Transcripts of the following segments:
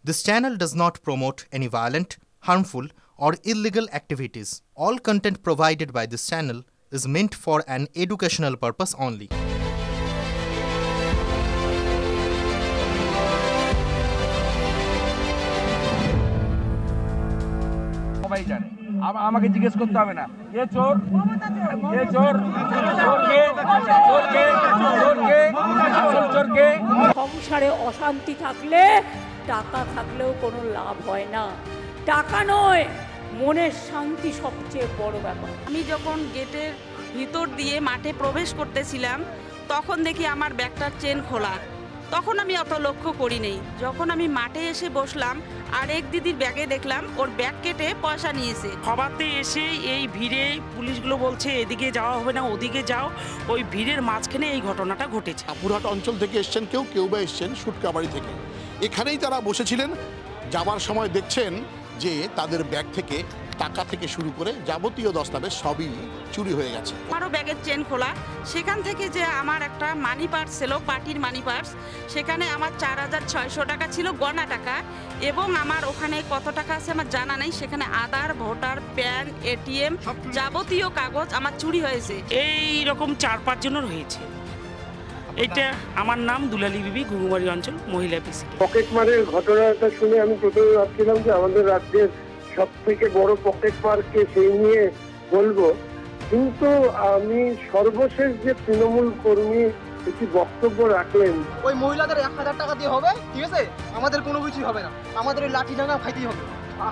This channel does not promote any violent, harmful, or illegal activities. All content provided by this channel is meant for an educational purpose only. সবাই জানে, আমাকে জিজ্ঞেস করতে হবে না কে চোর, কে চোর, চোরকে, চোরকে, চোরকে, আসল চোরকে। সংসারে অশান্তি থাকলে টাকা থাকলেও কোনো লাভ হয় না। টাকা নয়, মনের শান্তি সবচেয়ে বড় ব্যাপার। আমি যখন গেটের ভিতর দিয়ে মাঠে প্রবেশ করতেছিলাম তখন দেখি আমার ব্যাগটার চেন খোলা। তখন আমি অত লক্ষ্য করি নাই। যখন আমি মাঠে এসে বসলাম আর এক দিদির ব্যাগে দেখলাম ওর ব্যাগ কেটে পয়সা নিয়েছে। সবাতে এসে এই ভিড়ে পুলিশগুলো বলছে এদিকে যাওয়া হবে না, ওদিকে যাও, ওই ভিড়ের মাঝখানে এই ঘটনাটা ঘটেছে। আপুরহাট অঞ্চল থেকে এসছেন কেউ বা এসছেন সুটকাবাড়ি থেকে। এখানেই তারা বসেছিলেন। যাবার সময় দেখছেন যে তাদের ব্যাগ থেকে টাকা থেকে শুরু করে যাবতীয় দস্তাবেজ সবই চুরি হয়ে গেছে। আমারও ব্যাগের চেন খোলা। সেখান থেকে যে আমার একটা মানি পার্স ছিল, পার্টির মানি পার্স, সেখানে আমার 4,600 টাকা ছিল গণা টাকা, এবং আমার ওখানে কত টাকা আছে আমার জানা নেই। সেখানে আধার, ভোটার, প্যান, এটিএম যাবতীয় কাগজ আমার চুরি হয়েছে। এই রকম 4-5 জনের হয়েছে। এটা আমার নাম দুলালী বিবি, ঘুঘুমারি অঞ্চল, মহিলা পিসি। পকেট মারের ঘটনাটা শুনে আমি প্রথমে ভাবছিলাম যে আমাদের রাজ্যের সব থেকে বড় পকেট মারকে সেই নিয়ে বলবো, কিন্তু আমি সর্বশেষ যে তৃণমূল কর্মী একটি বক্তব্য রাখলেন, ওই মহিলাদের 1,000 টাকা দিয়ে হবে, ঠিক আছে, আমাদের কোনো কিছুই হবে না, আমাদের ওই লাঠি ডাঙ্গা খাইতেই হবে।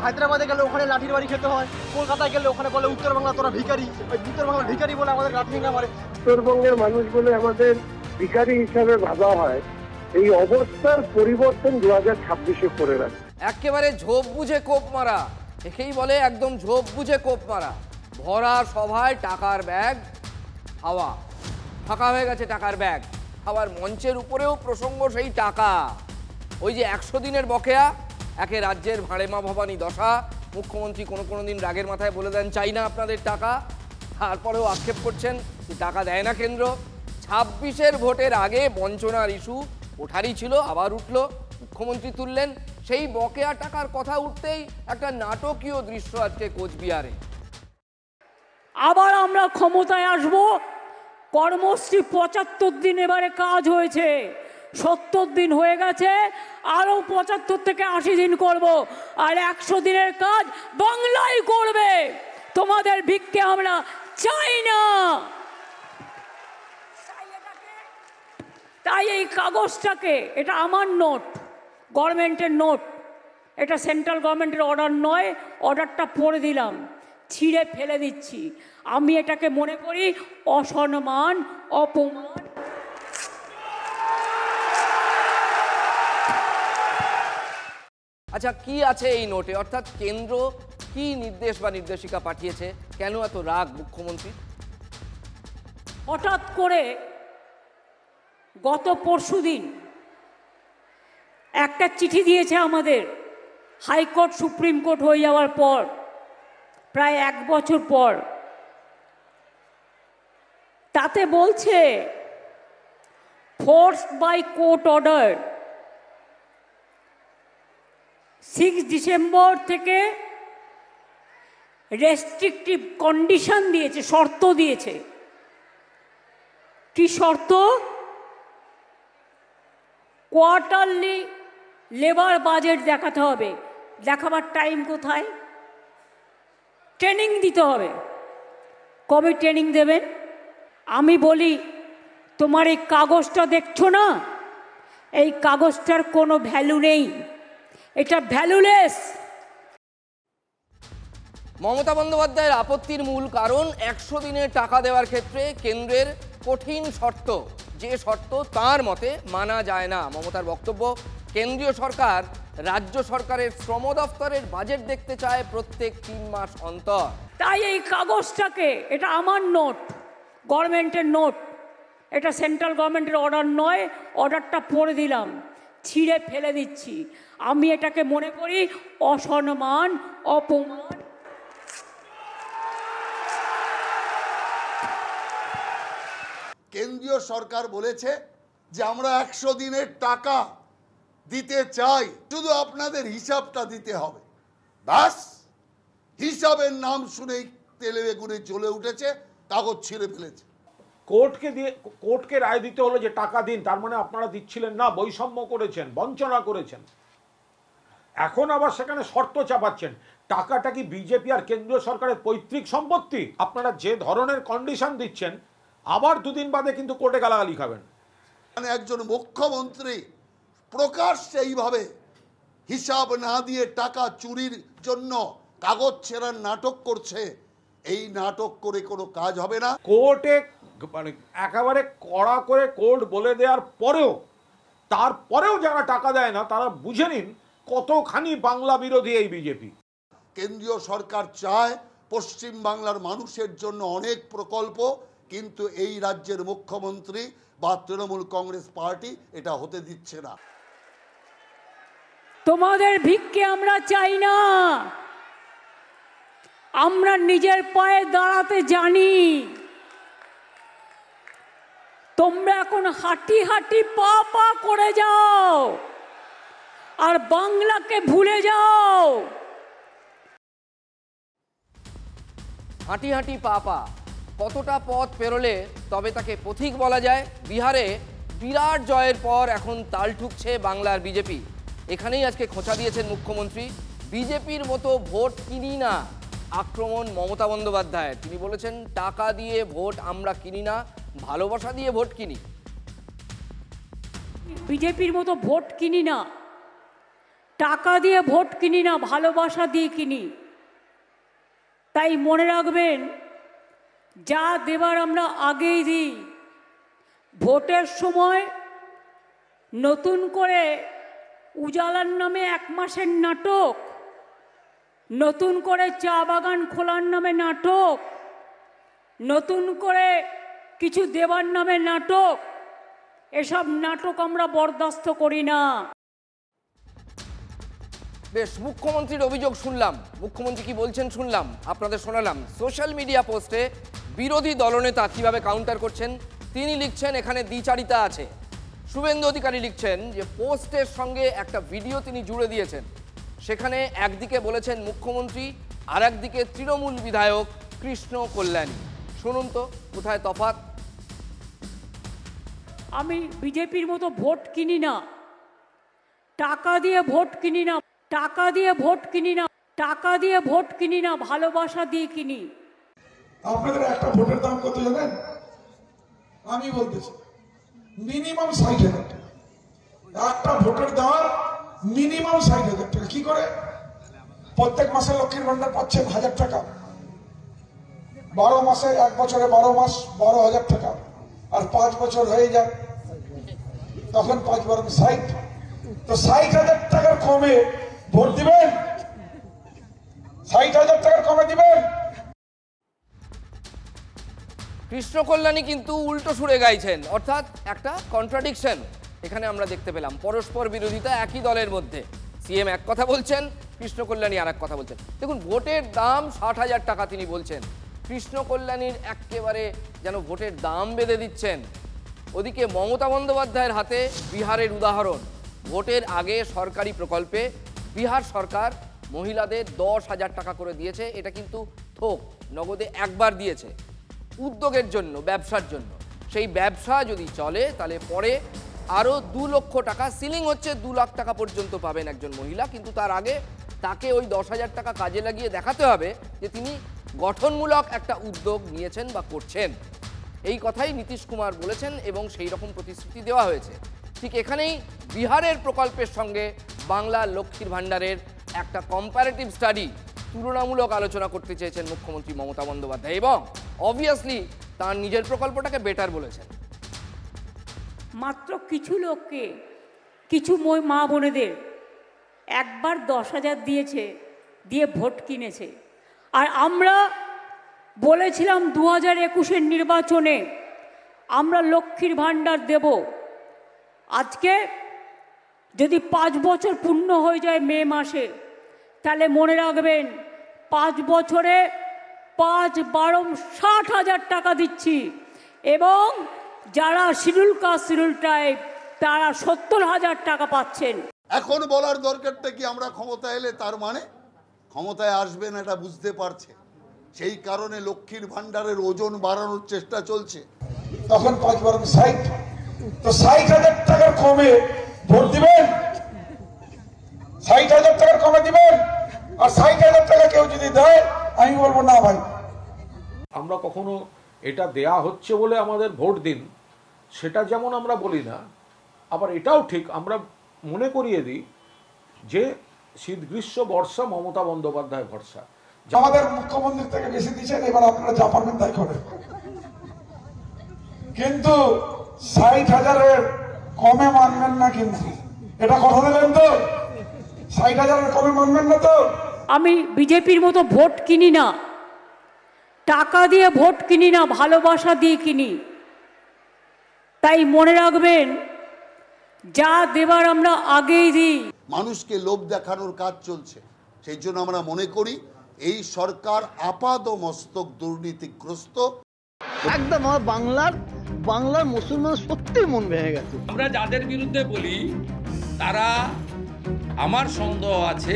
হায়দ্রাবাদে গেলে ওখানে লাঠির বাড়ি খেতে হয়, কলকাতায় গেলে ওখানে বলে উত্তর বাংলা তোরা ভিখারি, ওই উত্তর বাংলা ভিখারি বলে আমাদের লাঠি ডাঙ্গা মারে। উত্তরবঙ্গের মানুষ বলে আমাদের ভিখারি হিসাবে ভাবা হয়। এই অবস্থার পরিবর্তন 2026-এ করে রাখে। একেবারে ঝোপ বুঝে কোপ মারা, একেই বলে একদম ঝোপ বুঝে কোপ মারা। ভরা সভায় টাকার ব্যাগ হাওয়া, ফাঁকা হয়ে গেছে টাকার ব্যাগ। আবার মঞ্চের উপরেও প্রসঙ্গ সেই টাকা। ওই যে 100 দিনের বকেয়া, একে রাজ্যের ভাঁড়েমা ভবানী দশা। মুখ্যমন্ত্রী কোনো দিন রাগের মাথায় বলে দেন চাই না আপনাদের টাকা, তারপরেও আক্ষেপ করছেন যে টাকা দেয় না কেন্দ্র। 26-এর ভোটের আগে বঞ্চনার ইস্যু ওঠারই ছিল, আবার উঠল, মুখ্যমন্ত্রী তুললেন। সেই বকেয়া টাকার কথা উঠতেই একটা নাটকীয় দৃশ্য আজকে কোচবিহারে। আবার আমরা ক্ষমতায় আসব। কর্মশ্রী 75 দিন এবারে কাজ হয়েছে, 70 দিন হয়ে গেছে, আরও 75 থেকে 80 দিন করব, আর 100 দিনের কাজ বাংলায় করবে। তোমাদের ভিক্ষে আমরা চাই না। তাই এই কাগজটাকে, এটা আমার নোট, গভর্নমেন্টের নোট, এটা সেন্ট্রাল গভর্নমেন্টের অর্ডার নয়, অর্ডারটা পড়ে দিলাম, ছিঁড়ে ফেলে দিচ্ছি। আমি এটাকে মনে করি অসম্মান, অপমান। আচ্ছা, কি আছে এই নোটে? অর্থাৎ কেন্দ্র কি নির্দেশ বা নির্দেশিকা পাঠিয়েছে? কেন এত রাগ মুখ্যমন্ত্রী? হঠাৎ করে গত পরশুদিন একটা চিঠি দিয়েছে আমাদের, হাইকোর্ট সুপ্রিম কোর্ট হয়ে যাওয়ার পর, প্রায় 1 বছর পর। তাতে বলছে forced by court order 6 December থেকে রেস্ট্রিকটিভ কন্ডিশন দিয়েছে, শর্ত দিয়েছে। কি শর্ত? কোয়ার্টারলি লেবার বাজেট দেখাতে হবে। দেখাবার টাইম কোথায়? ট্রেনিং দিতে হবে। কবে ট্রেনিং দেবেন? আমি বলি, তোমার এই কাগজটা দেখছো না, এই কাগজটার কোনো ভ্যালু নেই, এটা ভ্যালুলেস। মমতা বন্দ্যোপাধ্যায়ের আপত্তির মূল কারণ 100 দিনের টাকা দেওয়ার ক্ষেত্রে কেন্দ্রের কঠিন শর্ত, যে শর্ত তার মতে মানা যায় না। মমতার বক্তব্য, কেন্দ্রীয় সরকার রাজ্য সরকারের শ্রম দপ্তরের বাজেট দেখতে চায় প্রত্যেক 3 মাস অন্তর। তাই এই কাগজটাকে, এটা আমার নোট, গভর্নমেন্টের নোট, এটা সেন্ট্রাল গভর্নমেন্টের অর্ডার নয়, অর্ডারটা পড়ে দিলাম, ছিঁড়ে ফেলে দিচ্ছি। আমি এটাকে মনে করি অসম্মান, অপমান। কেন্দ্রীয় সরকার বলেছে যে আমরা 100 দিনের টাকা দিতে চাই, শুধু আপনাদের হিসাবটা দিতে হবে। ব্যাস, হিসাবের নাম শুনেই তেলে বেগুনে জ্বলে উঠেছে, কাগজ ছিঁড়ে ফেলেছে। কোর্টকে রায় দিতে হলো যে টাকা দিন, তার মানে আপনারা দিচ্ছিলেন না, বৈষম্য করেছেন, বঞ্চনা করেছেন। এখন আবার সেখানে শর্ত চাপাচ্ছেন। টাকাটা কি বিজেপি আর কেন্দ্রীয় সরকারের পৈতৃক সম্পত্তি? আপনারা যে ধরনের কন্ডিশন দিচ্ছেন, আবার দুদিন বাদে কিন্তু কোর্টে গালাগালি খাবেন। মানে একজন মুখ্যমন্ত্রী প্রকাশ্যে এইভাবে হিসাব না দিয়ে টাকা চুরির জন্য কাগজ ছেঁড়ার নাটক করছে, এই নাটক করে কোনো কাজ হবে না। কোর্টে মানে একেবারে কড়া করে কোর্ট বলে দেওয়ার পরেও, তারপরেও যারা টাকা দেয় না, তারা বুঝে নিন কতখানি বাংলা বিরোধী এই বিজেপি। কেন্দ্রীয় সরকার চায় পশ্চিম বাংলার মানুষের জন্য অনেক প্রকল্প, কিন্তু এই রাজ্যের মুখ্যমন্ত্রী বা তৃণমূল কংগ্রেস পার্টি এটা হতে দিচ্ছে না। তোমাদের ভিক্ষে আমরা চাই না, আমরা নিজের পায়ে দাঁড়াতে জানি। তোমরা এখন হাঁটি হাঁটি পা পা করে যাও আর বাংলাকে ভুলে যাও। হাঁটি হাঁটি পা পা, কতটা পথ পেরোলে তবে তাকে পথিক বলা যায়? বিহারে বিরাট জয়ের পর এখন তাল ঠুকছে বাংলার বিজেপি। এখানেই আজকে খোঁচা দিয়েছেন মুখ্যমন্ত্রী। বিজেপির মতো ভোট কিনি না, আক্রমণ মমতা বন্দ্যোপাধ্যায়। তিনি বলেছেন টাকা দিয়ে ভোট আমরা কিনি না, ভালোবাসা দিয়ে ভোট কিনি। বিজেপির মতো ভোট কিনি না, টাকা দিয়ে ভোট কিনি না, ভালোবাসা দিয়ে কিনি। তাই মনে রাখবেন, যা দেবার আমরা আগেই দিই। ভোটের সময় নতুন করে উজালার নামে 1 মাসের নাটক, নতুন করে চা বাগান খোলার নামে নাটক, নতুন করে কিছু দেবার নামে নাটক, এসব নাটক আমরা বরদাস্ত করি না। বেশ, মুখ্যমন্ত্রীর অভিযোগ শুনলাম, মুখ্যমন্ত্রী কি বলছেন শুনলাম, আপনাদের শোনালাম। সোশ্যাল মিডিয়া পোস্টে বিরোধী দলনেতা কিভাবে কাউন্টার করছেন তিনি লিখছেন এখানে দ্বিচারিতা আছে। শুভেন্দু অধিকারী লিখছেন যে পোস্টের সঙ্গে একটা ভিডিও তিনি জুড়ে দিয়েছেন, সেখানে একদিকে বলেছেন মুখ্যমন্ত্রী, আর একদিকে তৃণমূল বিধায়ক কৃষ্ণ কল্যাণী। শুনুন তো কোথায় তফাৎ। আমি বিজেপির মতো ভোট কিনি না, টাকা দিয়ে ভোট কিনি না, টাকা দিয়ে ভোট কিনি না, টাকা দিয়ে ভোট কিনি না, ভালোবাসা দিয়ে কিনি। আপনাদের একটা ভোটের দাম কত জানেন? আমি বলতেছি মিনিমাম 60,000 টাকা। একটা ভোটের দাম মিনিমাম 60,000 টাকা। কি করে? প্রত্যেক মাসে লক্ষ্মীর ভান্ডার পাচ্ছেন 1000 টাকা, 12 মাসে, 1 বছরে 12 মাস 12,000 টাকা, আর 5 বছর হয়ে যায় তখন 5 বার 60। তো 60,000 টাকার কমে ভোট দিবেন? 60,000 টাকার কমে দিবেন? কৃষ্ণ কল্যাণী কিন্তু উল্টো সুরে গাইছেন, অর্থাৎ একটা কন্ট্রাডিকশন এখানে আমরা দেখতে পেলাম। পরস্পর বিরোধিতা একই দলের মধ্যে। সিএম এক কথা বলছেন, কৃষ্ণ কল্যাণী আর এক কথা বলছেন। দেখুন, ভোটের দাম 60,000 টাকা তিনি বলছেন, কৃষ্ণ কল্যাণীর একেবারে যেন ভোটের দাম বেঁধে দিচ্ছেন। ওদিকে মমতা বন্দ্যোপাধ্যায়ের হাতে বিহারের উদাহরণ। ভোটের আগে সরকারি প্রকল্পে বিহার সরকার মহিলাদের 10,000 টাকা করে দিয়েছে। এটা কিন্তু থোক, নগদে একবার দিয়েছে উদ্যোগের জন্য, ব্যবসার জন্য। সেই ব্যবসা যদি চলে তাহলে পরে আরও 2 লক্ষ টাকা, সিলিং হচ্ছে 2 লাখ টাকা পর্যন্ত পাবেন একজন মহিলা। কিন্তু তার আগে তাকে ওই 10,000 টাকা কাজে লাগিয়ে দেখাতে হবে যে তিনি গঠনমূলক একটা উদ্যোগ নিয়েছেন বা করছেন। এই কথাই নীতিশ কুমার বলেছেন এবং সেই রকম প্রতিশ্রুতি দেওয়া হয়েছে। ঠিক এখানেই বিহারের প্রকল্পের সঙ্গে বাংলার লক্ষ্মীর ভাণ্ডারের একটা কম্পারেটিভ স্টাডি, তুলনামূলক আলোচনা করতে চেয়েছেন মুখ্যমন্ত্রী মমতা বন্দ্যোপাধ্যায়, এবং অবভিয়াসলি তার নিজের প্রকল্পটাকে বেটার বলেছেন। মাত্র কিছু লোককে, কিছু মা বোনেদের একবার 10,000 দিয়েছে, দিয়ে ভোট কিনেছে। আর আমরা বলেছিলাম 2021-এর নির্বাচনে আমরা লক্ষ্মীর ভাণ্ডার দেব। আজকে যদি 5 বছর পূর্ণ হয়ে যায় মে মাসে, তাহলে মনে রাখবেন 5 বছরে 5 12 60,000 টাকা দিচ্ছি, এবং যারা শিডিউল কাস্ট শিডিউল ট্রাইব তারা 70,000 টাকা পাচ্ছেন। এখন বলার দরকারটা কি আমরা ক্ষমতা এলে তার মানে ক্ষমতায় আসবেন এটা বুঝতে পারছে, সেই কারণে লক্ষ্মীর ভান্ডারের ওজন বাড়ানোর চেষ্টা চলছে। তখন 5 বরং 60, তো 60,000 টাকা কমে ভোট দিবেন, 60,000 টাকা কমে দিবেন। আর 60,000 টাকা কেউ যদি দেয় আমি বলবো না ভাই, আমরা কখনো এটা দেয়া হচ্ছে বলে আমাদের ভোট দিন সেটা যেমন আমরা বলি না, আবার এটাও ঠিক আমরা মনে করিয়ে দিই যে শীত গ্রীষ্ম বর্ষা মমতা বন্দ্যোপাধ্যায় ভরসা। আমাদের মুখ্যমন্ত্রী থেকে বেশি দিচ্ছেন, এবার আপনারা যা পারবেন তাই করেন, কিন্তু 60,000-এর কমে মানবেন না। কিন্তু এটা কথা দিলেন তো, 60,000-এর কমে মানবেন না তো। আমি বিজেপির মতো ভোট কিনি না, টাকা দিয়ে ভোট কিনি না, ভালোবাসা দিয়ে কিনি। তাই মনে রাখবেন, যা দেবার আমরা আগেই দিই। মানুষকে লোভ দেখানোর কাজ চলছে, সেই জন্য আমরা মনে করি এই সরকার আপাদ মস্তক দুর্নীতিগ্রস্ত। একদম আমার বাংলার মুসলমান সত্যি মন ভেঙে গেছে। আমরা যাদের বিরুদ্ধে বলি তারা, আমার সন্দেহ আছে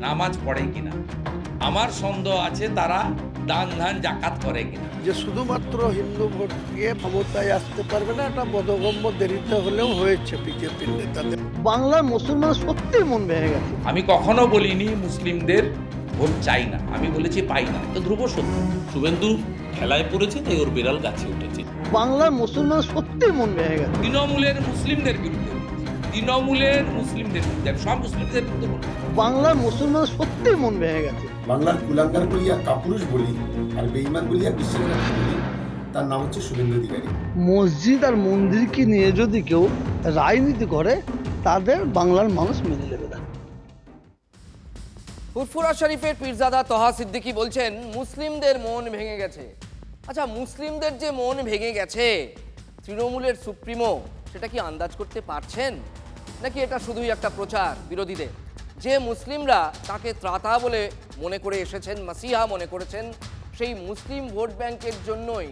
নামাজ পড়ে কিনা, আমার সন্দেহ আছে তারা দান ধান জাকাত করে কিনা। যে শুধুমাত্র হিন্দু ভোট দিয়ে ক্ষমতায় আসতে পারবে না, এটা বোধগম্য দেরিতে হলেও হয়েছে বিজেপির নেতাদের। বাংলার মুসলমান সত্যি মন ভেঙে গেছে। আমি কখনো বলিনি মুসলিমদের ভোট চাই না, আমি বলেছি পাই না। তো ধ্রুব সত্য, শুভেন্দু খেলায় পড়েছে তাই ওর বিড়াল গাছে উঠেছে। বাংলার মুসলমান সত্যি মন ভেঙে গেছে। তৃণমূলের মুসলিমদের বিরুদ্ধে, তৃণমূলের মুসলিমদের বিরুদ্ধে, সব মুসলিমদের বিরুদ্ধে। বাংলার মুসলমান সত্যি মন ভেঙে গেছে। বাংলার কুলাঙ্গার বলিয়া কাপুরুষ বলি আর বেঈমান বলিয়া বিশ্বাসঘাতক বলি, তার নাম হচ্ছে শুভেন্দু অধিকারী। মসজিদ আর মন্দিরকে নিয়ে যদি কেউ রাজনীতি করে, তাদের বাংলার মানুষ মেনে নেবে না। ফুরফুরা শরীফের পীরজাদা তহা সিদ্দিকী বলছেন মুসলিমদের মন ভেঙে গেছে। আচ্ছা, মুসলিমদের যে মন ভেঙে গেছে, তৃণমূলের সুপ্রিমো সেটা কি আন্দাজ করতে পারছেন, নাকি এটা শুধুই একটা প্রচার বিরোধীদের? যে মুসলিমরা তাকে ত্রাতা বলে মনে করে এসেছেন, মাসিহা মনে করেছেন, সেই মুসলিম ভোট ব্যাংকের জন্যই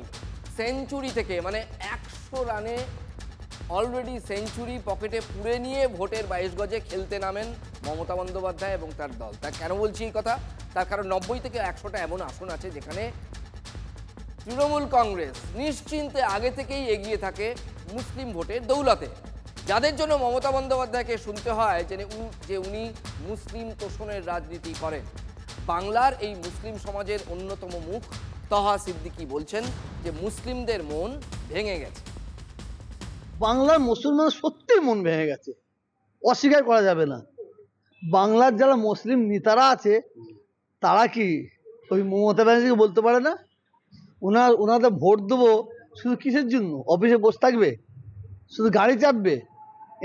সেঞ্চুরি থেকে, মানে 100 রানে অলরেডি সেঞ্চুরি পকেটে পুরে নিয়ে ভোটের 22 গজে খেলতে নামেন মমতা বন্দ্যোপাধ্যায় এবং তার দল। তা কেন বলছি এই কথা? তার কারণ 90 থেকে 100টা এমন আসন আছে যেখানে তৃণমূল কংগ্রেস নিশ্চিন্তে আগে থেকেই এগিয়ে থাকে মুসলিম ভোটের দৌলতে, যাদের জন্য মমতা বন্দ্যোপাধ্যায়কে শুনতে হয় যে উনি মুসলিম তোষণের রাজনীতি করেন। বাংলার এই মুসলিম সমাজের অন্যতম মুখ তহা সিদ্দিকী বলছেন যে মুসলিমদের মন ভেঙে গেছে। বাংলার মুসলমান সত্যি মন ভেঙে গেছে, অস্বীকার করা যাবে না। বাংলার যারা মুসলিম নেতারা আছে তারা কি ওই মমতা ব্যানার্জিকে বলতে পারে না ওনাদের ভোট দেবো শুধু কিসের জন্য? অফিসে বসে থাকবে, শুধু গাড়ি চাপবে,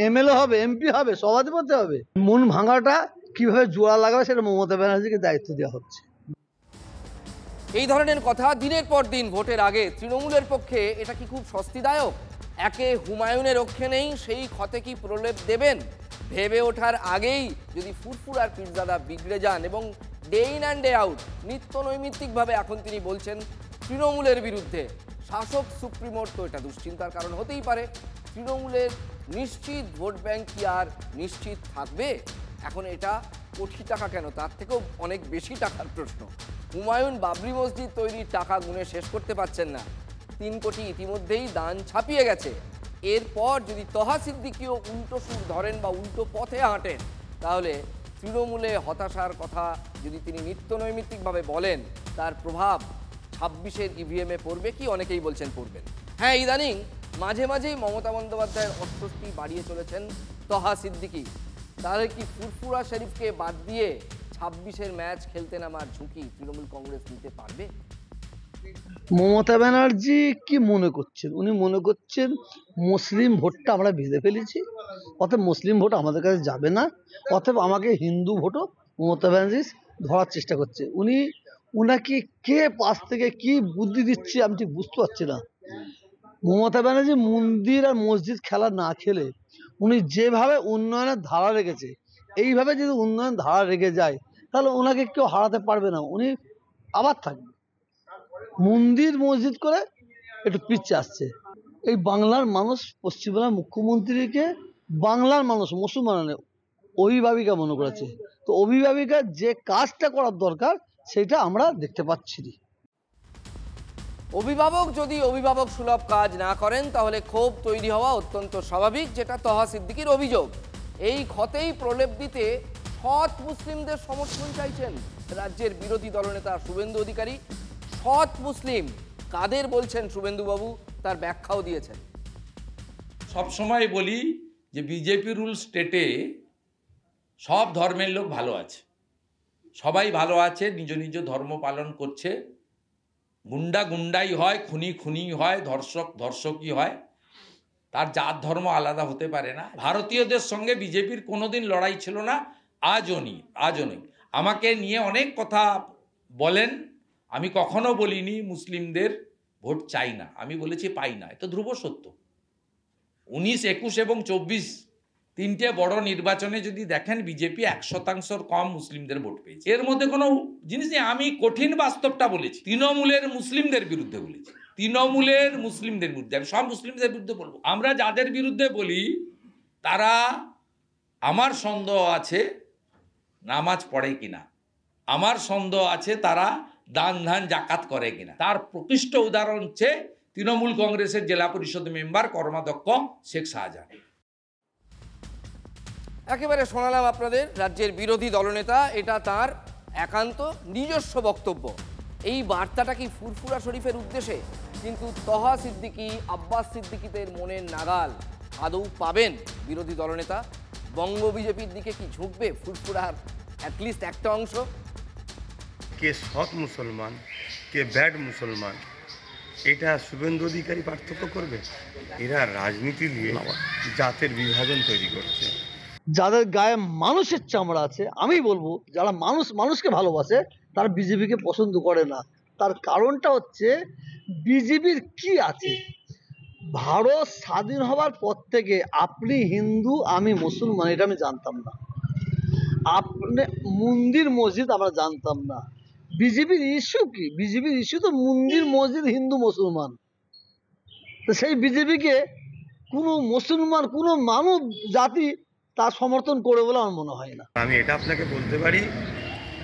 এমএলএ হবে, এমপি হবে, সভাধিপতি হবে? মন ভাঙাটা কিভাবে জোড়া লাগাবে সেটা মমতা ব্যানার্জিকে দায়িত্ব দেওয়া হচ্ছে। এই ধরনের কথা দিনের পর দিন ভোটের আগে তৃণমূলের পক্ষে এটা কি খুব স্বস্তিদায়ক? একে হুমায়ুনের রক্ষে নেই, সেই ক্ষতে কি প্রলেপ দেবেন? ভেবে ওঠার আগেই যদি ফুরফুরার পীরজাদা বিগড়ে যান এবং day in and day out নিত্য নৈমিত্তিকভাবে এখন তিনি বলছেন তৃণমূলের বিরুদ্ধে, শাসক সুপ্রিমোর তো এটা দুশ্চিন্তার কারণ হতেই পারে। তৃণমূলের নিশ্চিত ভোট ব্যাংক কি আর নিশ্চিত থাকবে? এখন এটা কোটি টাকা কেন, তার থেকেও অনেক বেশি টাকার প্রশ্ন। হুমায়ুন বাবরি মসজিদ তৈরির টাকা গুনে শেষ করতে পারছেন না, 3 কোটি ইতিমধ্যেই দান ছাপিয়ে গেছে। এরপর যদি তহা সিদ্দিকীও উল্টো সুর ধরেন বা উল্টো পথে হাঁটেন, তাহলে তৃণমূলে হতাশার কথা যদি তিনি নিত্য নৈমিত্তিকভাবে বলেন, তার প্রভাব 26-এর ইভিএমে পড়বে কি? অনেকেই বলছেন পড়বেন। হ্যাঁ, ইদানিং মাঝে মাঝেই মমতা বন্দ্যোপাধ্যায়ের অস্বস্তি বাড়িয়ে চলেছেন তহা সিদ্দিকী। তাহলে কি ফুরফুরা শরীফকে বাদ দিয়ে 26-এর ম্যাচ খেলতে নামার ঝুঁকি তৃণমূল কংগ্রেস নিতে পারবে? মমতা ব্যানার্জি কি মনে করছেন? উনি মনে করছেন মুসলিম ভোটটা আমরা বেঁধে ফেলেছি, অতএব মুসলিম ভোট আমাদের কাছে যাবে না, অতএব আমাকে হিন্দু ভোটও মমতা ব্যানার্জি ধরার চেষ্টা করছে। উনাকে কে পাশ থেকে কি বুদ্ধি দিচ্ছে আমি ঠিক বুঝতে পারছি না। মমতা ব্যানার্জি মন্দির আর মসজিদ খেলা না খেলে উনি যেভাবে উন্নয়নের ধারা রেখেছে, এইভাবে যদি উন্নয়ন ধারা রেখে যায় তাহলে ওনাকে কেউ হারাতে পারবে না, উনি আবার থাকবে। মন্দির মসজিদ করে একটু পিছিয়ে আসছে। এই বাংলার মানুষ পশ্চিমবাংলার মুখ্যমন্ত্রীকে বাংলার মানুষ মুসলমান অভিভাবিকা মনে করেছে। তো অভিভাবিকার যে কাজটা করার দরকার সেটা আমরা দেখতে পাচ্ছি না। অভিভাবক যদি অভিভাবক সুলভ কাজ না করেন তাহলে ক্ষোভ তৈরি হওয়া অত্যন্ত স্বাভাবিক, যেটা তহা সিদ্দিকীর অভিযোগ। এই ক্ষতেই প্রলেপ দিতে সৎ মুসলিমদের সমর্থন চাইছেন রাজ্যের বিরোধী দলনেতা শুভেন্দু অধিকারী। সৎ মুসলিম কাদের বলছেন শুভেন্দুবাবু, তার ব্যাখ্যাও দিয়েছেন। সবসময় বলি যে বিজেপি রুল স্টেটে সব ধর্মের লোক ভালো আছে, সবাই ভালো আছে, নিজ নিজ ধর্ম পালন করছে। গুন্ডা গুন্ডাই হয়, খুনি খুনি হয়, ধর্ষক ধর্ষকই হয়, তার জাত ধর্ম আলাদা হতে পারে না। ভারতীয়দের সঙ্গে বিজেপির কোনোদিন লড়াই ছিল না, আজও নেই। আমাকে নিয়ে অনেক কথা বলেন, আমি কখনো বলিনি মুসলিমদের ভোট চাই না, আমি বলেছি পাই না। এটা ধ্রুব সত্য। 19, 21 এবং 24 তিনটে বড় নির্বাচনে যদি দেখেন বিজেপি 1% কম মুসলিমদের ভোট পেয়েছে। এর মধ্যে কোনো জিনিস নেই। আমি কঠিন বাস্তবটা বলেছি, তৃণমূলের মুসলিমদের বিরুদ্ধে বলেছি, তৃণমূলের মুসলিমদের বিরুদ্ধে। আমি সব মুসলিমদের বিরুদ্ধে বলবো। আমরা যাদের বিরুদ্ধে বলি তারা, আমার সন্দেহ আছে নামাজ পড়ে কিনা, আমার সন্দেহ আছে তারা দান ধান জাকাত করে কিনা। তার প্রকৃষ্ট উদাহরণ হচ্ছে তৃণমূল কংগ্রেসের জেলা পরিষদ মেম্বার কর্মাধ্যক্ষ শেখ শাহজাহান। একেবারে শোনালাম আপনাদের রাজ্যের বিরোধী দলনেতা, এটা তার একান্ত নিজস্ব বক্তব্য। এই বার্তাটা কি ফুরফুরা শরীফের উদ্দেশ্যে? কিন্তু তহা সিদ্দিকী, আব্বাস সিদ্দিকীদের মনের নাগাল আদৌ পাবেন বিরোধী দলনেতা? বঙ্গ বিজেপির দিকে কি ঝুঁকবে ফুরফুরার অ্যাটলিস্ট একটা অংশ? কে সৎ মুসলমান, কে ব্যাড মুসলমান, এটা শুভেন্দু অধিকারী পার্থক্য করবে? এরা রাজনীতি দিয়ে জাতের বিভাজন তৈরি করছে। যাদের গায়ে মানুষের চামড়া আছে, আমি বলবো যারা মানুষকে ভালোবাসে তারা বিজেপিকে পছন্দ করে না। তার কারণটা হচ্ছে বিজেপির কি আছে। ভারত স্বাধীন হওয়ার পর থেকে আপনি হিন্দু আমি মুসলমান এটা আমি জানতাম না, আপনি মন্দির মসজিদ আমরা জানতাম না। বিজেপির ইস্যু কি? বিজেপির ইস্যু তো মন্দির মসজিদ হিন্দু মুসলমান। তো সেই বিজেপিকে কোনো মুসলমান কোনো মানব জাতি তার সমর্থন করে বলে আমার মনে হয় না। আমি এটা আপনাকে বলতে পারি,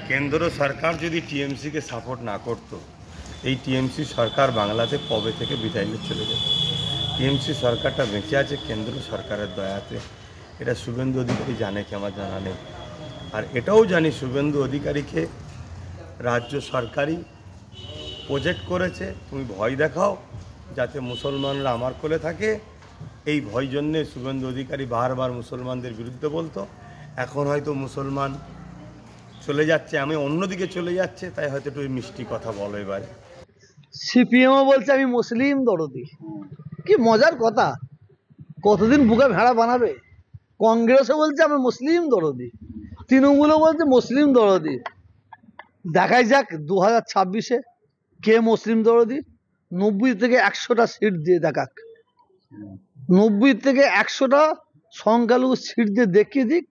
কেন্দ্র সরকার যদি টিএমসিকে সাপোর্ট না করত, এই টিএমসি সরকার বাংলাতে কবে থেকে বিদায় নিয়ে চলে যেত। টিএমসি সরকারটা বেঁচে আছে কেন্দ্র সরকারের দয়াতে। এটা শুভেন্দু অধিকারী জানে কি? আমার জানা নেই। আর এটাও জানি শুভেন্দু অধিকারীকে রাজ্য সরকারই প্রজেক্ট করেছে, তুমি ভয় দেখাও যাতে মুসলমানরা আমার কোলে থাকে। এই ভয় জন্যে শুভেন্দু অধিকারী বারবার মুসলমানদের বিরুদ্ধে বলতো। এখন হয়তো মুসলমান চলে যাচ্ছে, আমি অন্যদিকে চলে যাচ্ছে, তাই হয়তো একটু মিষ্টি কথা বলো। এবারে সিপিএমও বলছে আমি মুসলিম দরদি। কি মজার কথা, কতদিন বুকে ভেড়া বানাবে। কংগ্রেসও বলছে আমি মুসলিম দরদি, তৃণমূলও বলছে মুসলিম দরদি। দেখাই যাক 2026-এ কে মুসলিম দরদি। 90 থেকে 100টা সিট দিয়ে দেখাক, 90 থেকে 100টা সংখ্যালঘু সিট দিয়ে দেখিয়ে দিক